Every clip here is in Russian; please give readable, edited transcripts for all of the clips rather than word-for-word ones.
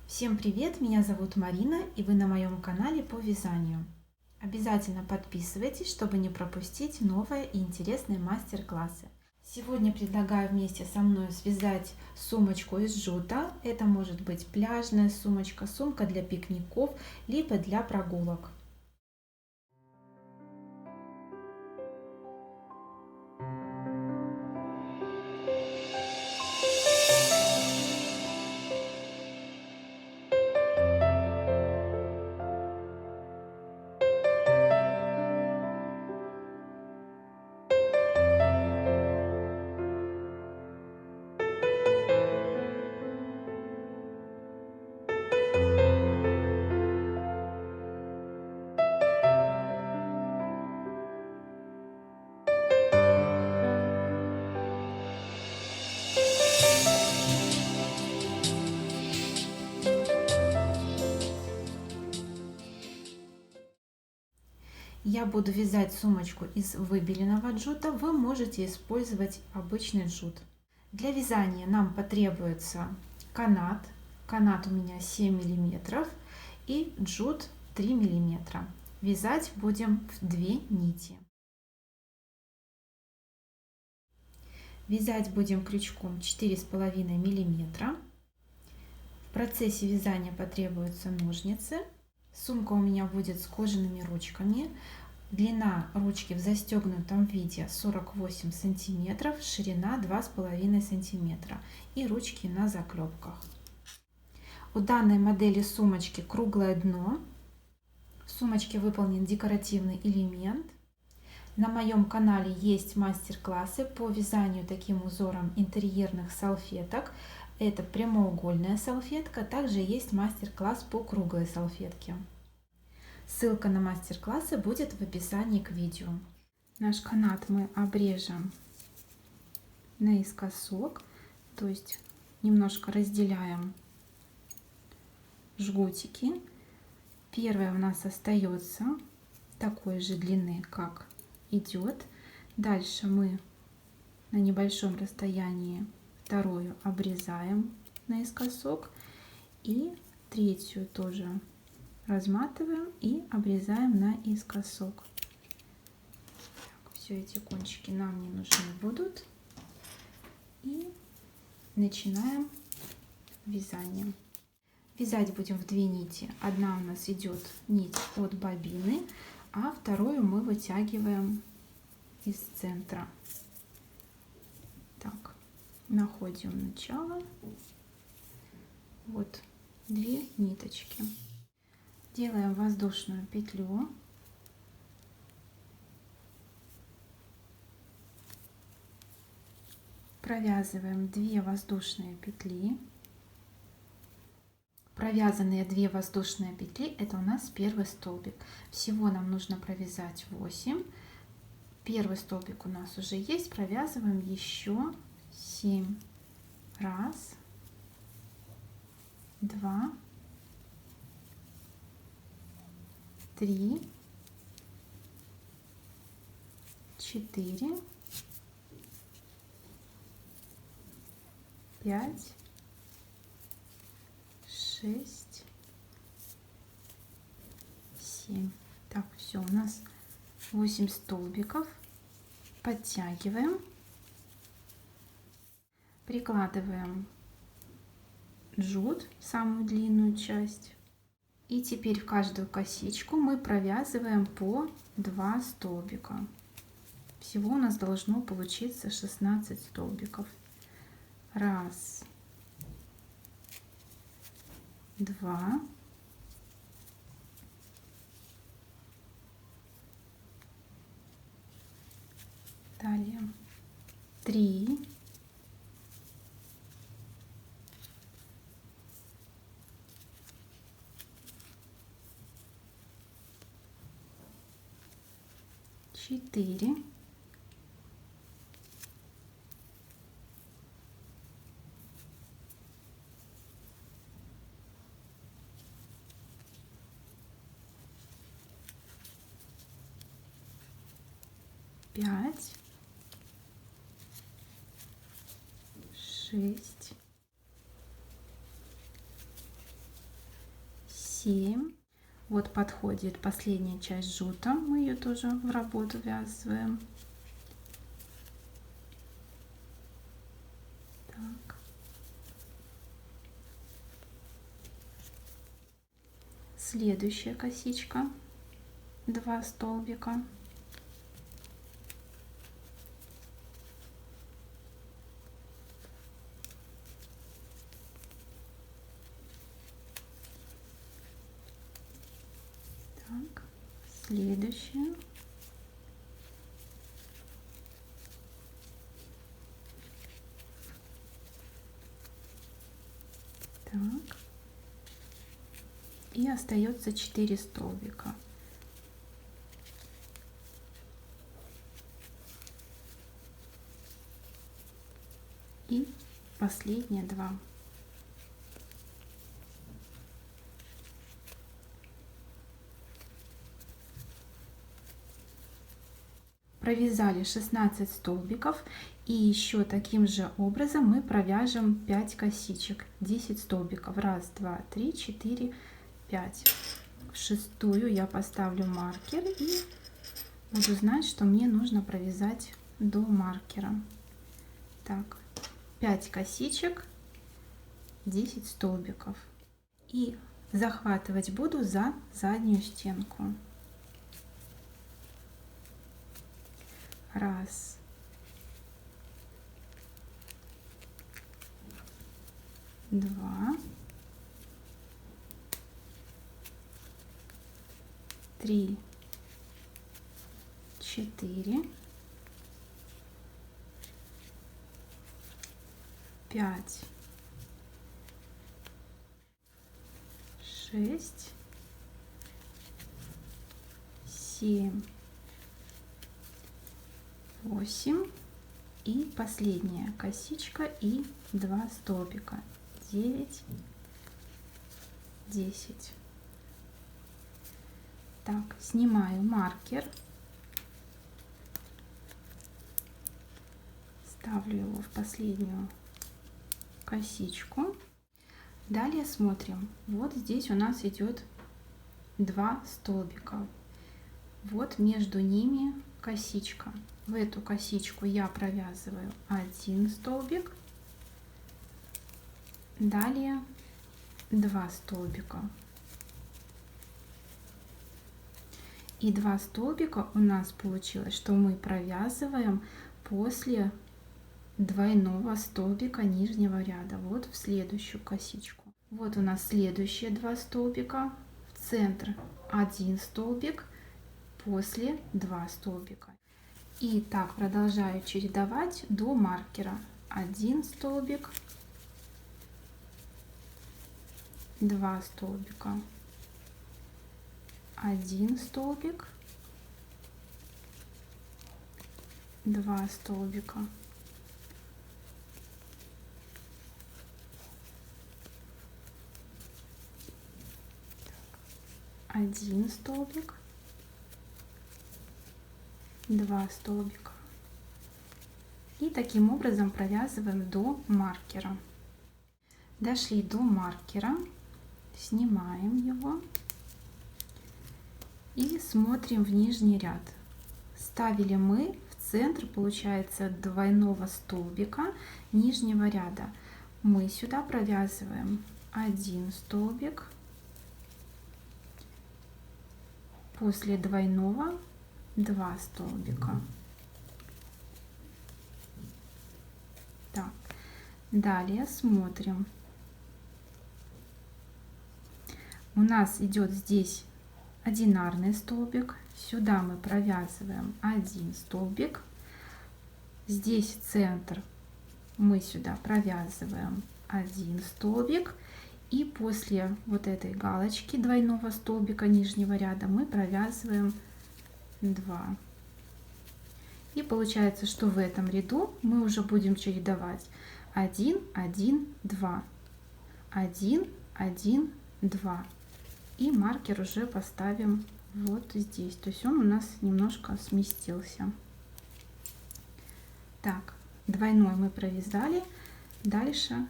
Всем привет! Меня зовут Марина, и вы на моем канале по вязанию. Обязательно подписывайтесь, чтобы не пропустить новые и интересные мастер-классы. Сегодня предлагаю вместе со мной связать сумочку из джута. Это может быть пляжная сумочка, сумка для пикников, либо для прогулок. Я буду вязать сумочку из выбеленного джута, вы можете использовать обычный джут. Для вязания нам потребуется канат, канат у меня 7 миллиметров и джут 3 миллиметра. Вязать будем в 2 нити. Вязать будем крючком 4,5 миллиметра. В процессе вязания потребуются ножницы. Сумка у меня будет с кожаными ручками. Длина ручки в застегнутом виде 48 сантиметров, ширина 2,5 сантиметра и ручки на заклепках. У данной модели сумочки круглое дно. В сумочке выполнен декоративный элемент. На моем канале есть мастер-классы по вязанию таким узором интерьерных салфеток. Это прямоугольная салфетка. Также есть мастер-класс по круглой салфетке. Ссылка на мастер-классы будет в описании к видео. Наш канат мы обрежем наискосок, то есть немножко разделяем жгутики. Первая у нас остается такой же длины, как идет. Дальше мы на небольшом расстоянии вторую обрезаем наискосок и третью тоже разматываем и обрезаем наискосок. Все эти кончики нам не нужны будут. И начинаем вязание. Вязать будем в 2 нити. Одна у нас идет нить от бобины, а вторую мы вытягиваем из центра. Так, находим начало. Вот 2 ниточки. Делаем воздушную петлю. Провязываем 2 воздушные петли. Провязанные 2 воздушные петли — это у нас первый столбик. Всего нам нужно провязать 8. Первый столбик у нас уже есть. Провязываем еще 7. Раз, 2, 3, 4, 5, 6, 7. Так, все, у нас 8 столбиков. Подтягиваем, прикладываем джут, самую длинную часть. И теперь в каждую косичку мы провязываем по 2 столбика. Всего у нас должно получиться 16 столбиков. Раз, 2, 3, 4, 5, 6, 7. Вот подходит последняя часть жута, мы ее тоже в работу ввязываем. Так. Следующая косичка, 2 столбика. Так, следующая. Так. И остается 4 столбика. И последние 2. Провязали 16 столбиков, и еще таким же образом мы провяжем 5 косичек, 10 столбиков. 1, 2, 3, 4, 5. В шестую я поставлю маркер и буду знать, что мне нужно провязать до маркера. Так, 5 косичек, 10 столбиков. И захватывать буду за заднюю стенку. 1, 2, 3, 4, 5, 6, 7, 8 и последняя косичка и 2 столбика, 9, 10. Так, снимаю маркер, ставлю его в последнюю косичку. Далее смотрим, вот здесь у нас идет 2 столбика, вот между ними косичка. В эту косичку я провязываю 1 столбик, далее 2 столбика. И 2 столбика у нас получилось, что мы провязываем после двойного столбика нижнего ряда, вот в следующую косичку. Вот у нас следующие 2 столбика, в центр 1 столбик, после 2 столбика. И так продолжаю чередовать до маркера. 1 столбик, 2 столбика, 1 столбик, 2 столбика, 1 столбик, 2 столбика. И таким образом провязываем до маркера. Дошли до маркера, снимаем его и смотрим в нижний ряд. Ставили мы в центр, получается, двойного столбика нижнего ряда. Мы сюда провязываем 1 столбик, после двойного 2 столбика. Так, далее смотрим. У нас идет здесь одинарный столбик, сюда мы провязываем 1 столбик, здесь центр, мы сюда провязываем 1 столбик, и после вот этой галочки двойного столбика нижнего ряда мы провязываем 2. И получается, что в этом ряду мы уже будем чередовать 1, 1, 2, 1, 1, 2. И маркер уже поставим вот здесь. То есть он у нас немножко сместился. Так, двойной мы провязали. Дальше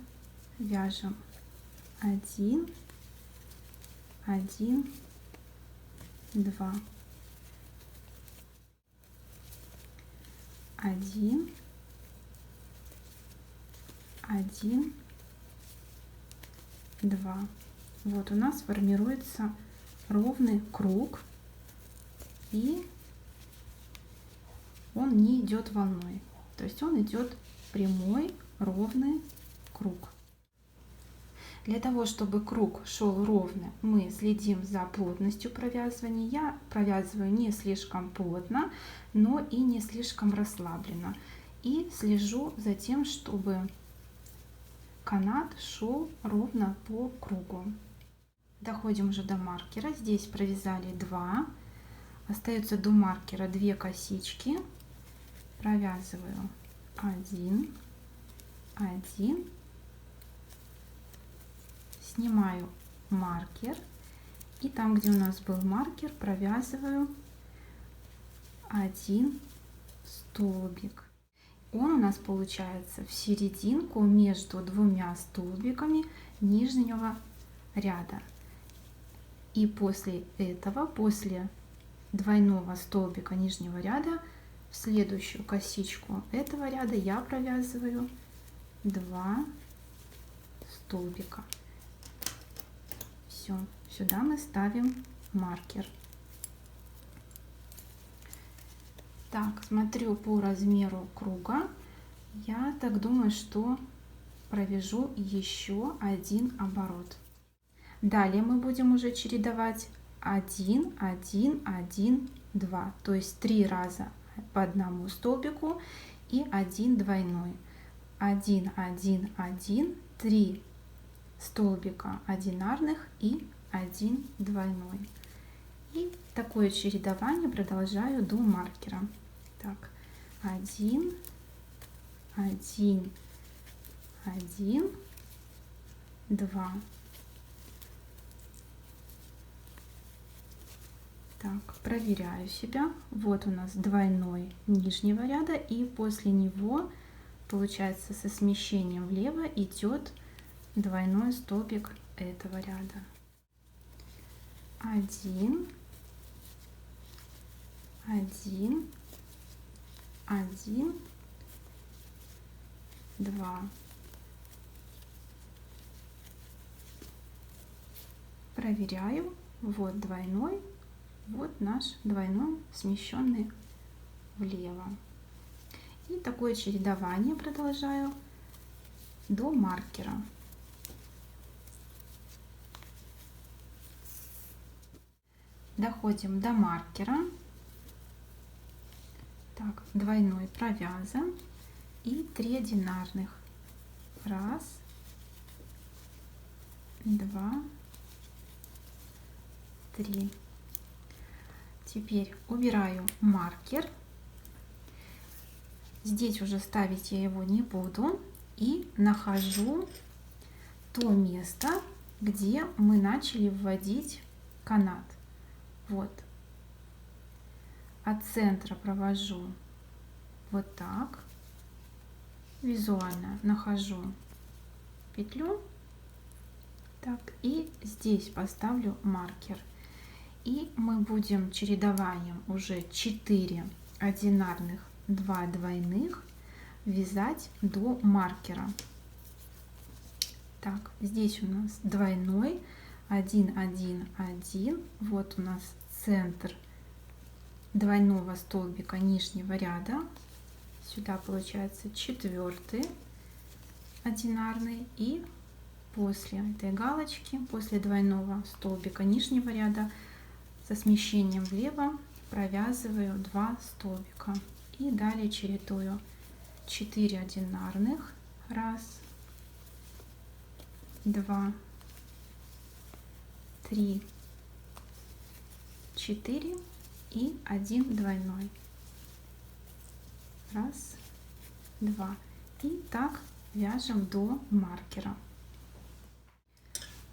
вяжем 1, 1, 2, 1, 1, 2. Вот у нас формируется ровный круг, и он не идет волной, то есть он идет прямой ровный круг. Для того, чтобы круг шел ровно, мы следим за плотностью провязывания. Я провязываю не слишком плотно, но и не слишком расслабленно. И слежу за тем, чтобы канат шел ровно по кругу. Доходим уже до маркера. Здесь провязали 2. Остается до маркера 2 косички. Провязываю 1, 1. Снимаю маркер. И там, где у нас был маркер, провязываю 1 столбик. Он у нас получается в серединку между двумя столбиками нижнего ряда. И после этого, после двойного столбика нижнего ряда, в следующую косичку этого ряда я провязываю 2 столбика. Все, сюда мы ставим маркер. Так, смотрю по размеру круга. Я так думаю, что провяжу еще 1 оборот. Далее мы будем уже чередовать 1, 1, 1, 2. То есть 3 раза по одному столбику и 1 двойной. 1, 1, 1, 3 столбика одинарных и 1 двойной. И такое чередование продолжаю до маркера. Так, 1, 1, 1, 2. Так, проверяю себя. Вот у нас двойной нижнего ряда, и после него, получается, со смещением влево идет двойной столбик этого ряда. 1, 1, 1, 2. Проверяю. Вот двойной, вот наш двойной, смещенный влево. И такое чередование продолжаю до маркера. Доходим до маркера. Так, двойной провязан и 3 одинарных. 1, 2, 3. Теперь убираю маркер. Здесь уже ставить я его не буду. И нахожу то место, где мы начали вводить канат. Вот. От центра провожу вот так. Визуально нахожу петлю. Так, и здесь поставлю маркер. И мы будем чередованием уже 4 одинарных, 2 двойных вязать до маркера. Так, здесь у нас двойной 1, 1, 1. Вот у нас центр двойного столбика нижнего ряда. Сюда получается 4 одинарный, и после этой галочки, после двойного столбика нижнего ряда, со смещением влево провязываю 2 столбика. И далее чередую 4 одинарных. 1, 2, 3, 4 и 1 двойной. 1, 2. И так вяжем до маркера.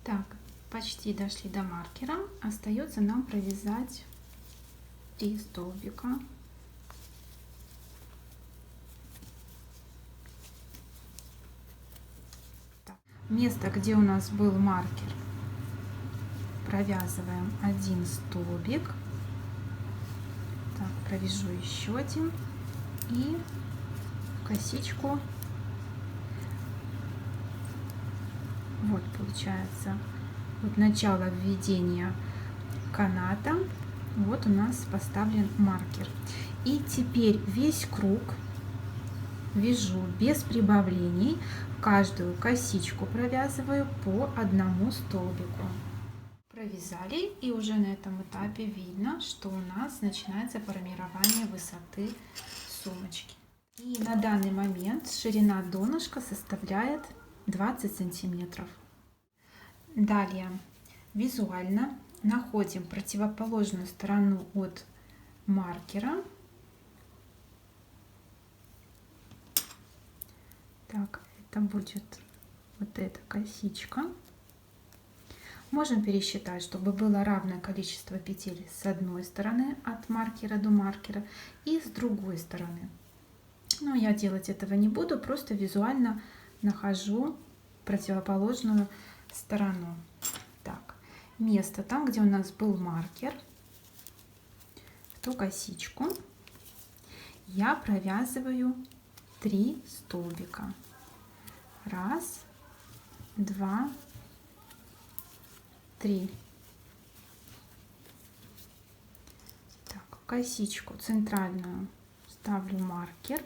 Так, почти дошли до маркера. Остается нам провязать 3 столбика. Так, место, где у нас был маркер, провязываем один столбик. Так, провяжу еще один и косичку. Вот получается вот начало введения каната. Вот у нас поставлен маркер. И теперь весь круг вяжу без прибавлений. Каждую косичку провязываю по одному столбику. Провязали, и уже на этом этапе видно, что у нас начинается формирование высоты сумочки. И на данный момент ширина донышка составляет 20 сантиметров. Далее визуально находим противоположную сторону от маркера. Так, это будет вот эта косичка. Можем пересчитать, чтобы было равное количество петель с одной стороны от маркера до маркера и с другой стороны. Но я делать этого не буду, просто визуально нахожу противоположную сторону. Так, место там, где у нас был маркер, ту косичку я провязываю 3 столбика. 1, 2, 3. Так, косичку центральную ставлю маркер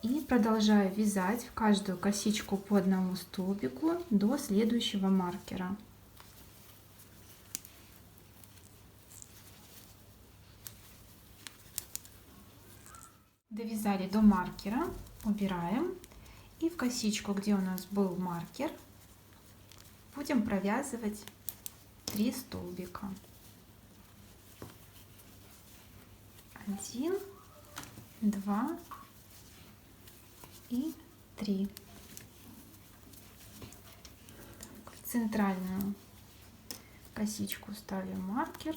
и продолжаю вязать в каждую косичку по одному столбику до следующего маркера. Довязали до маркера, убираем, и в косичку, где у нас был маркер, будем провязывать 3 столбика. 1, 2 и 3. Так, в центральную косичку ставим маркер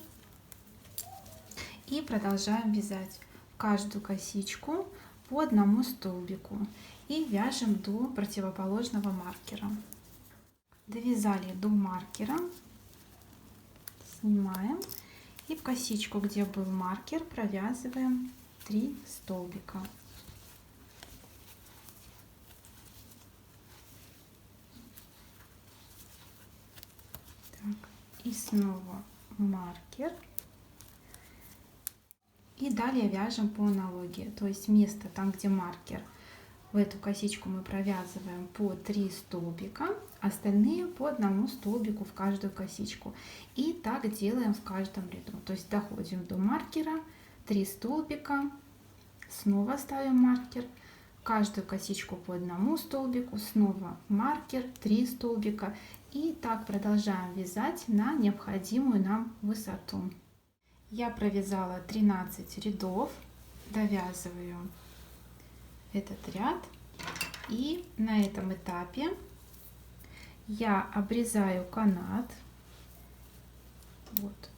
и продолжаем вязать каждую косичку по одному столбику и вяжем до противоположного маркера. Довязали до маркера, снимаем и в косичку, где был маркер, провязываем 3 столбика. Так, и снова маркер. И далее вяжем по аналогии, то есть место там, где маркер, в эту косичку мы провязываем по 3 столбика, остальные по одному столбику в каждую косичку. И так делаем в каждом ряду. То есть доходим до маркера, 3 столбика, снова ставим маркер, каждую косичку по одному столбику, снова маркер, 3 столбика. И так продолжаем вязать на необходимую нам высоту. Я провязала 13 рядов, довязываю этот ряд, и на этом этапе я обрезаю канат. Вот.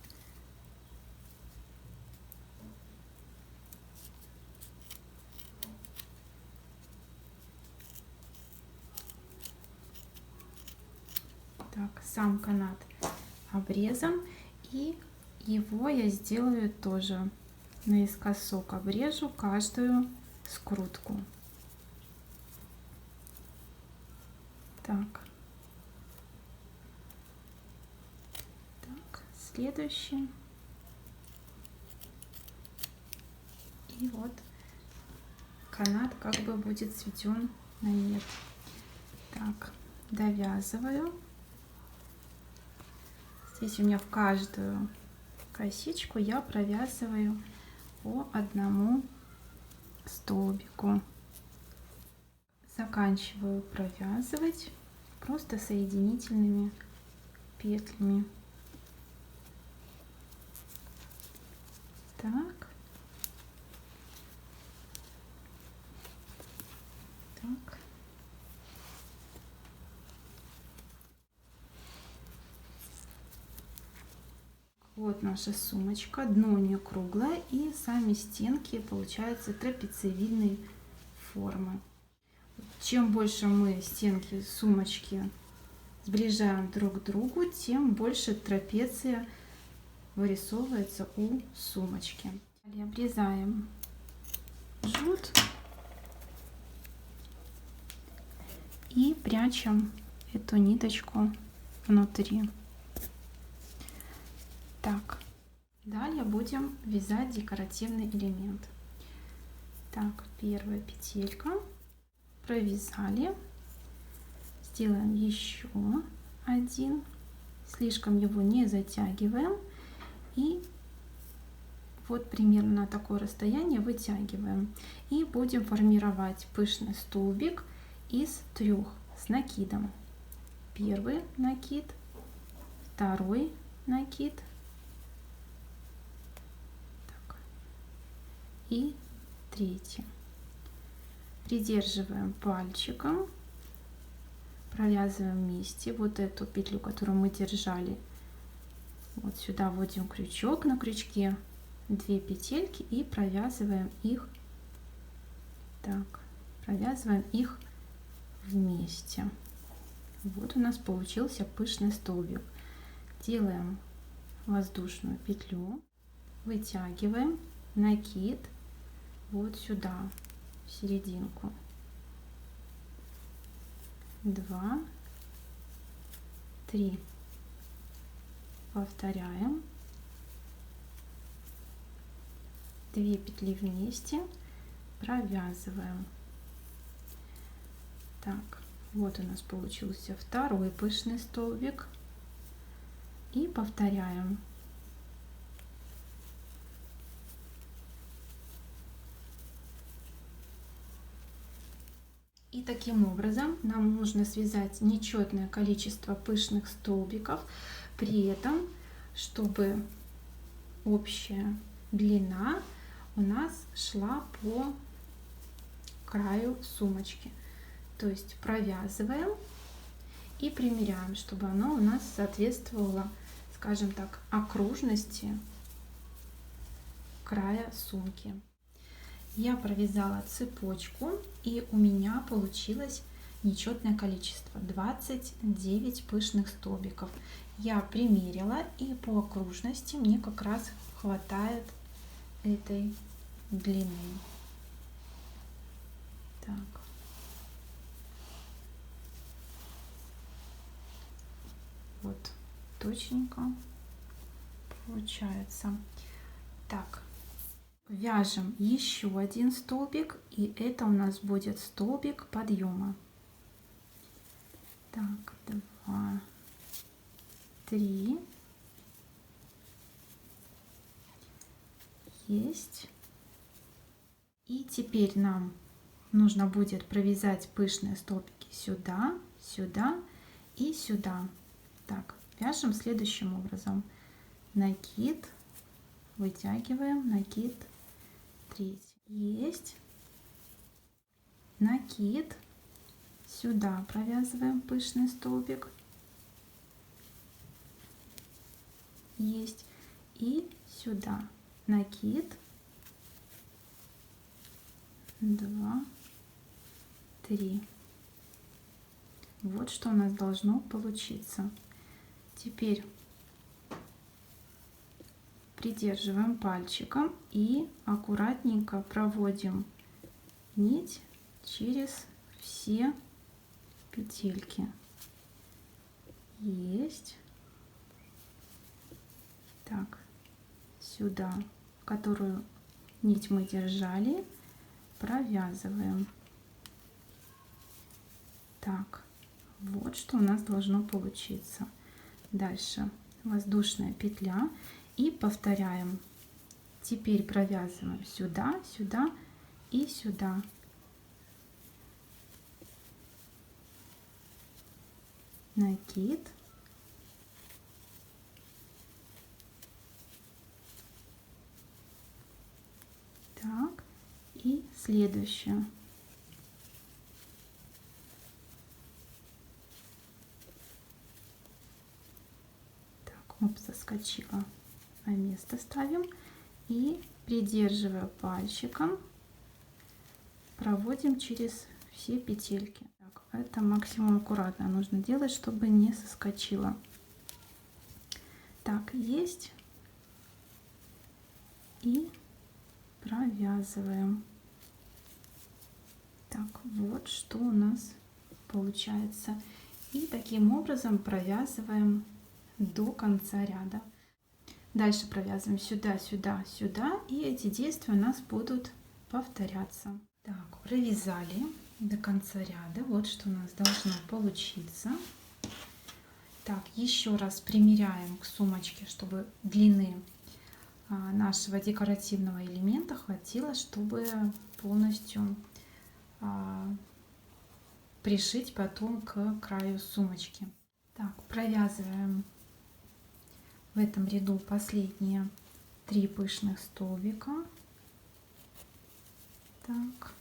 Так, сам канат обрезан, и его я сделаю тоже наискосок, обрежу каждую скрутку. Так, следующий. И вот канат как бы будет сведен на нет. Так, довязываю. Здесь у меня в каждую косичку я провязываю по одному столбику. Заканчиваю провязывать просто соединительными петлями. Так. Так. Вот наша сумочка. Дно у нее круглое, и сами стенки получаются трапециевидной формы. Чем больше мы стенки сумочки сближаем друг к другу, тем больше трапеция вырисовывается у сумочки. Обрезаем жгут и прячем эту ниточку внутри. Так, далее будем вязать декоративный элемент. Так, первая петелька, провязали, сделаем еще один, слишком его не затягиваем, и вот примерно на такое расстояние вытягиваем. И будем формировать пышный столбик из 3 с накидом. Первый накид, второй накид, так, и третий. Придерживаем пальчиком, провязываем вместе вот эту петлю, которую мы держали. Вот сюда вводим крючок, на крючке 2 петельки и провязываем их. Так, провязываем их вместе. Вот у нас получился пышный столбик. Делаем воздушную петлю, вытягиваем накид вот сюда, в серединку. 2, 3. Повторяем. 2 петли вместе, провязываем. Так, вот у нас получился второй пышный столбик. И повторяем. И таким образом нам нужно связать нечетное количество пышных столбиков, при этом, чтобы общая длина у нас шла по краю сумочки. То есть провязываем и примеряем, чтобы оно у нас соответствовало, скажем так, окружности края сумки. Я провязала цепочку, и у меня получилось нечетное количество 29 пышных столбиков. Я примерила, и по окружности мне как раз хватает этой длины. Так. Вот точненько получается. Так, вяжем еще один столбик, и это у нас будет столбик подъема. Так, 2, 3, есть. И теперь нам нужно будет провязать пышные столбики сюда, сюда и сюда. Так, вяжем следующим образом. Накид, вытягиваем, накид, третий. Есть. Накид, сюда провязываем пышный столбик. Есть. И сюда. Накид, 2, 3. Вот что у нас должно получиться. Теперь придерживаем пальчиком и аккуратненько проводим нить через все петельки. Есть. Так, сюда, которую нить мы держали, провязываем. Так, вот что у нас должно получиться. Дальше воздушная петля и повторяем. Теперь провязываем сюда, сюда и сюда. Накид. Так, и следующее. Оп, соскочила на место, ставим и, придерживая пальчиком, проводим через все петельки. Так, Это максимум аккуратно нужно делать, чтобы не соскочило. Так, есть. И провязываем. Так, вот что у нас получается. И таким образом провязываем до конца ряда. Дальше провязываем сюда, сюда, сюда. И эти действия у нас будут повторяться. Так, провязали до конца ряда. Вот что у нас должно получиться. Так, еще раз примеряем к сумочке, чтобы длины нашего декоративного элемента хватило, чтобы полностью пришить потом к краю сумочки. Так, провязываем в этом ряду последние 3 пышных столбика. Так.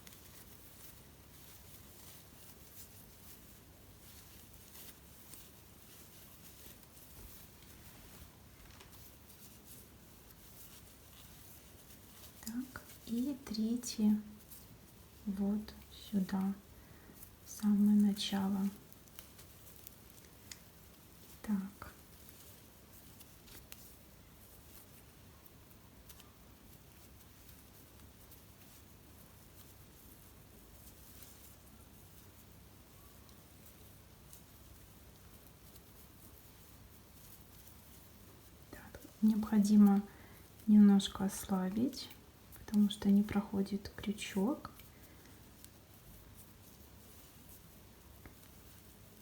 Так, и третий вот сюда, в самое начало. Так. Необходимо немножко ослабить, потому что не проходит крючок.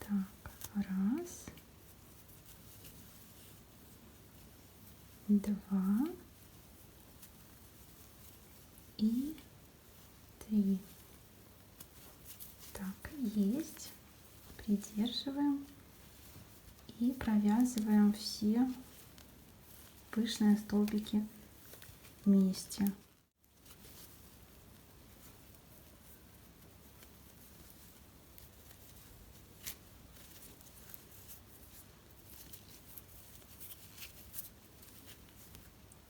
Так, раз, два и 3. Так, есть. Придерживаем и провязываем все пышные столбики вместе.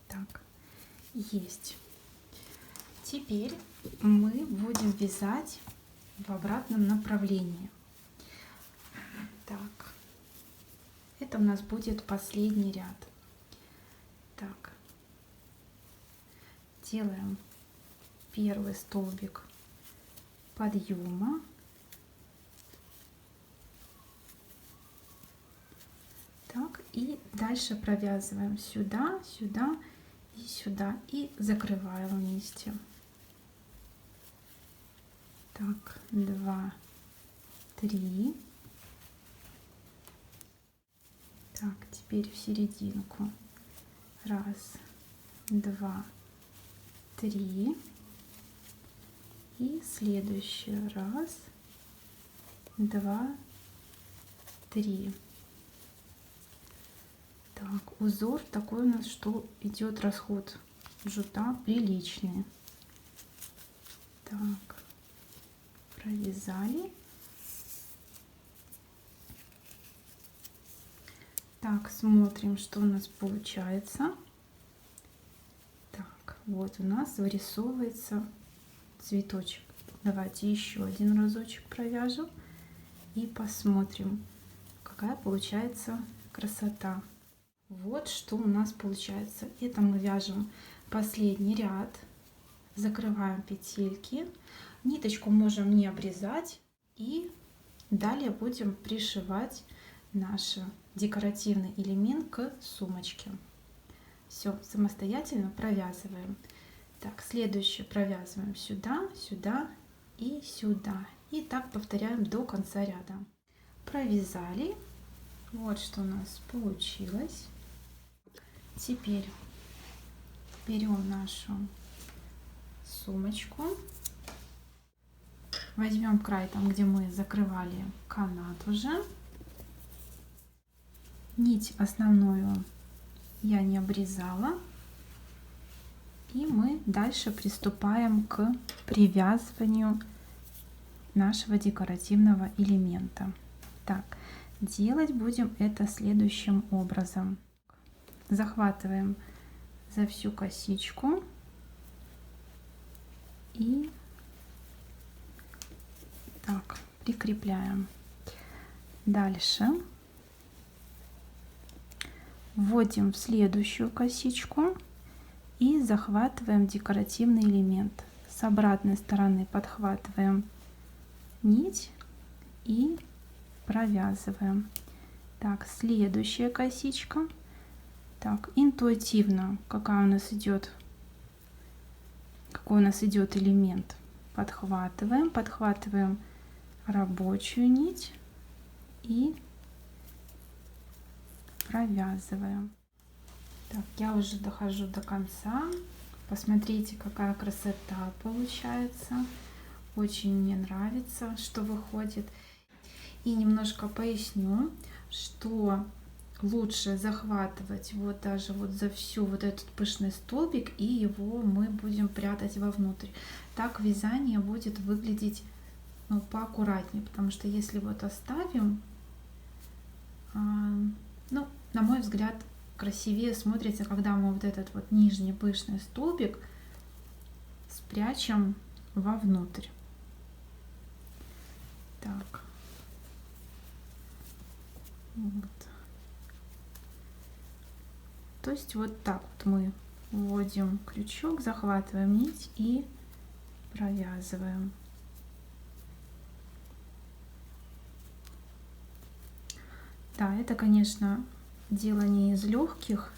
Так, есть. Теперь мы будем вязать в обратном направлении. Так, это у нас будет последний ряд. Так, делаем первый столбик подъема. Так, и дальше провязываем сюда, сюда и сюда и закрываем вместе. Так, 2, 3. Так, теперь в серединку. 1, 2, 3. И следующий 1, 2, 3. Так, узор такой у нас, что идет расход жута приличный. Так, провязали. Так, смотрим, что у нас получается. Так, вот у нас вырисовывается цветочек. Давайте еще один разочек провяжем и посмотрим, какая получается красота. Вот что у нас получается. Это мы вяжем последний ряд, закрываем петельки, ниточку можем не обрезать и далее будем пришивать наш декоративный элемент к сумочке. Все, самостоятельно провязываем. Так, следующее провязываем сюда, сюда и сюда. И так повторяем до конца ряда. Провязали. Вот что у нас получилось. Теперь берем нашу сумочку. Возьмем край там, где мы закрывали канат уже. Нить основную я не обрезала. И мы дальше приступаем к привязыванию нашего декоративного элемента. Так, делать будем это следующим образом. Захватываем за всю косичку и так прикрепляем. Дальше вводим в следующую косичку и захватываем декоративный элемент. С обратной стороны подхватываем нить и провязываем. Так, следующая косичка. Так, интуитивно, какой у нас идет элемент. Подхватываем рабочую нить и провязываем. Так, я уже дохожу до конца. Посмотрите, какая красота получается. Очень мне нравится, что выходит. И немножко поясню, что лучше захватывать вот даже вот за всю вот этот пышный столбик, и его мы будем прятать вовнутрь. Так вязание будет выглядеть, ну, поаккуратнее, потому что если вот оставим, ну, на мой взгляд, красивее смотрится, когда мы вот этот вот нижний пышный столбик спрячем вовнутрь. Так. Вот. То есть вот так вот мы вводим крючок, захватываем нить и провязываем. Да, это, конечно, дело не из легких.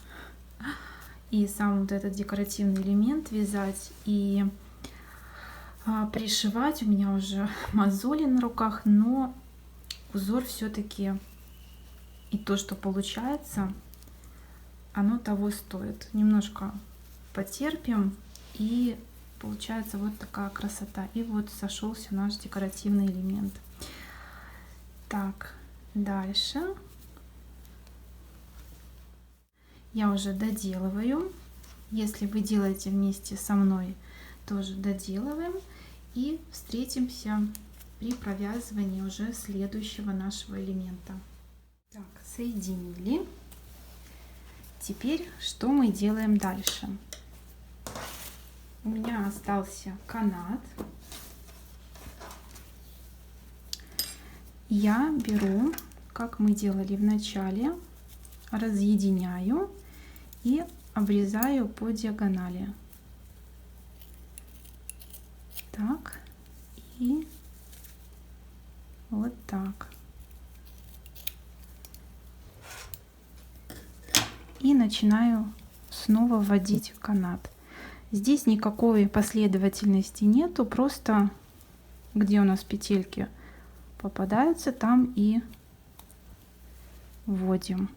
И сам вот этот декоративный элемент вязать и пришивать. У меня уже мозоли на руках, но узор все-таки и то, что получается, оно того стоит. Немножко потерпим, и получается вот такая красота. И вот сошелся наш декоративный элемент. Так, дальше я уже доделываю. Если вы делаете вместе со мной, тоже доделываем. И встретимся при провязывании уже следующего нашего элемента. Так, соединили. Теперь что мы делаем дальше? У меня остался канат. Я беру, как мы делали в начале, разъединяю и обрезаю по диагонали. Так, и вот так. И начинаю снова вводить канат. Здесь никакой последовательности нету, просто где у нас петельки попадаются, там и вводим.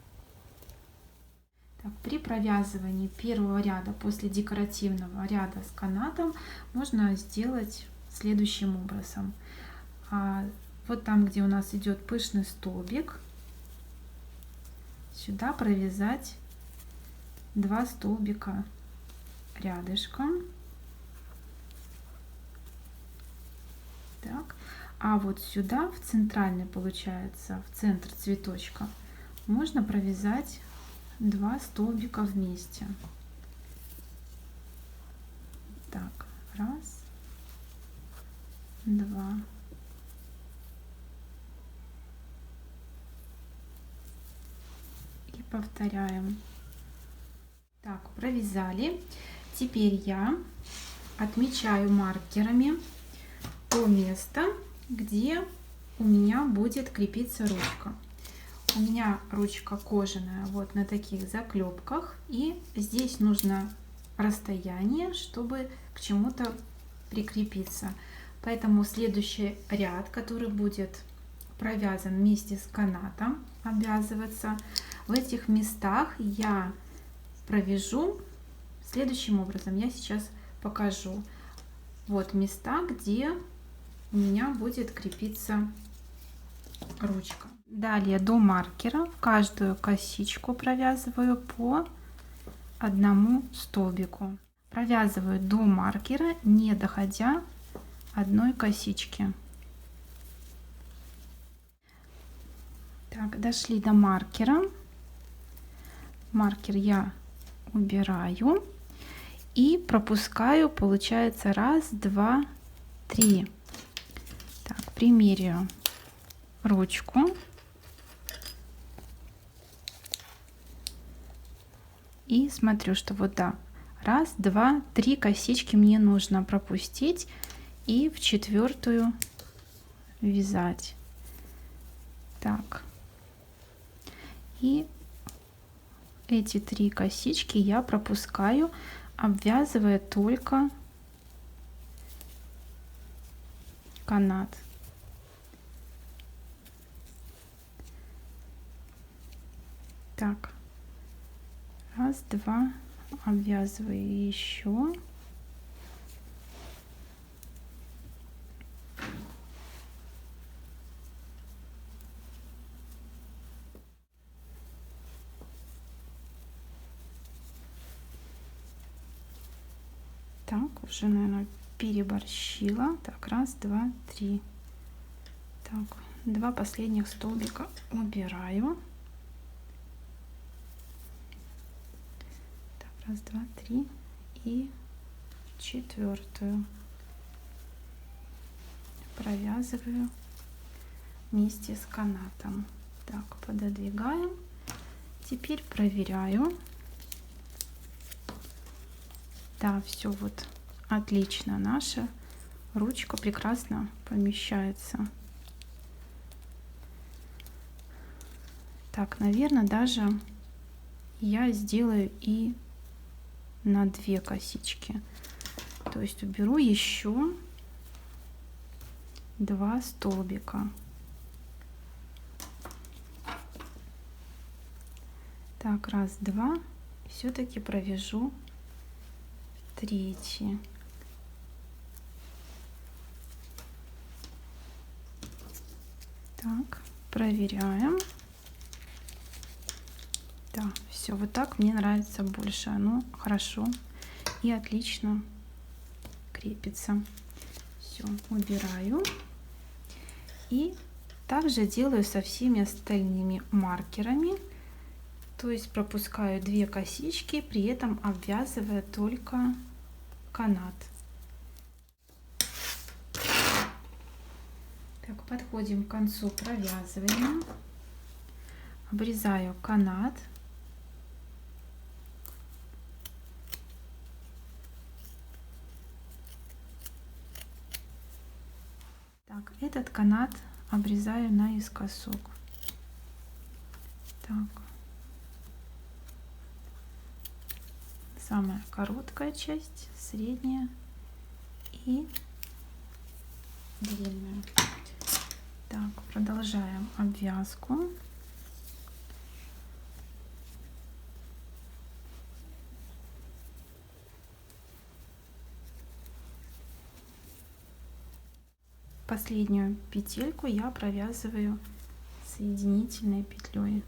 Так, при провязывании первого ряда после декоративного ряда с канатом можно сделать следующим образом. Вот там, где у нас идет пышный столбик, сюда провязать 2 столбика рядышком. Так, а вот сюда, в центральный, получается, в центр цветочка, можно провязать 2 столбика вместе. Так, 1, 2. И повторяем. Так, провязали. Теперь я отмечаю маркерами то место, где у меня будет крепиться ручка. У меня ручка кожаная, вот на таких заклепках, и здесь нужно расстояние, чтобы к чему-то прикрепиться. Поэтому следующий ряд, который будет провязан вместе с канатом, обвязываться, в этих местах я провяжу следующим образом. Я сейчас покажу. Вот места, где у меня будет крепиться ручка. Далее до маркера в каждую косичку провязываю по 1 столбику. Провязываю до маркера, не доходя одной косички. Так, дошли до маркера. Маркер я убираю и пропускаю, получается 1, 2, 3. Так, примеряю. ручку. И смотрю, что вот да, раз, два, три косички мне нужно пропустить и в четвертую вязать. Так. И эти 3 косички я пропускаю, обвязывая только канат. Так. Раз, два, обвязываю еще. Так, уже, наверное, переборщила. Так, раз, два, три. Так, 2 последних столбика убираю. Так, раз, два, три. И четвертую провязываю вместе с канатом. Так, пододвигаем. Теперь проверяю. Да, все вот отлично. Наша ручка прекрасно помещается. Так, наверное, даже я сделаю и на 2 косички. То есть уберу еще 2 столбика. Так, раз, два. Все-таки провяжу 3. Так, проверяем. Да, все, вот так мне нравится больше. Оно хорошо и отлично крепится. Все, убираю. И также делаю со всеми остальными маркерами. То есть пропускаю 2 косички, при этом обвязывая только канат. Так, подходим к концу провязывания. Обрезаю канат. Так, этот канат обрезаю наискосок. Так. Самая короткая часть, средняя и длинная. Так, продолжаем обвязку. Последнюю петельку я провязываю соединительной петлей.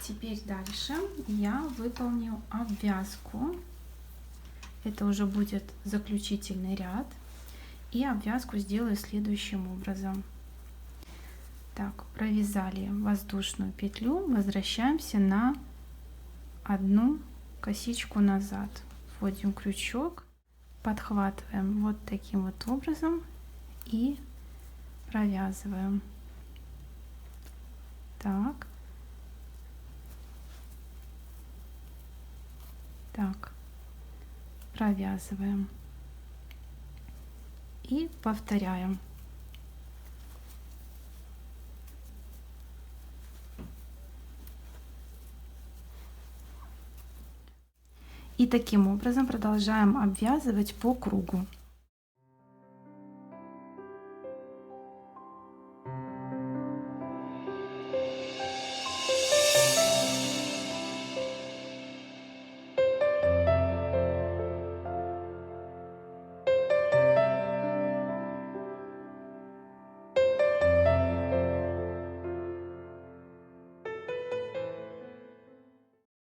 Теперь дальше я выполню обвязку. Это уже будет заключительный ряд. И обвязку сделаю следующим образом. Так, провязали воздушную петлю, возвращаемся на 1 косичку назад. Вводим крючок, подхватываем вот таким вот образом и провязываем. Так. Так, провязываем и повторяем. И таким образом продолжаем обвязывать по кругу.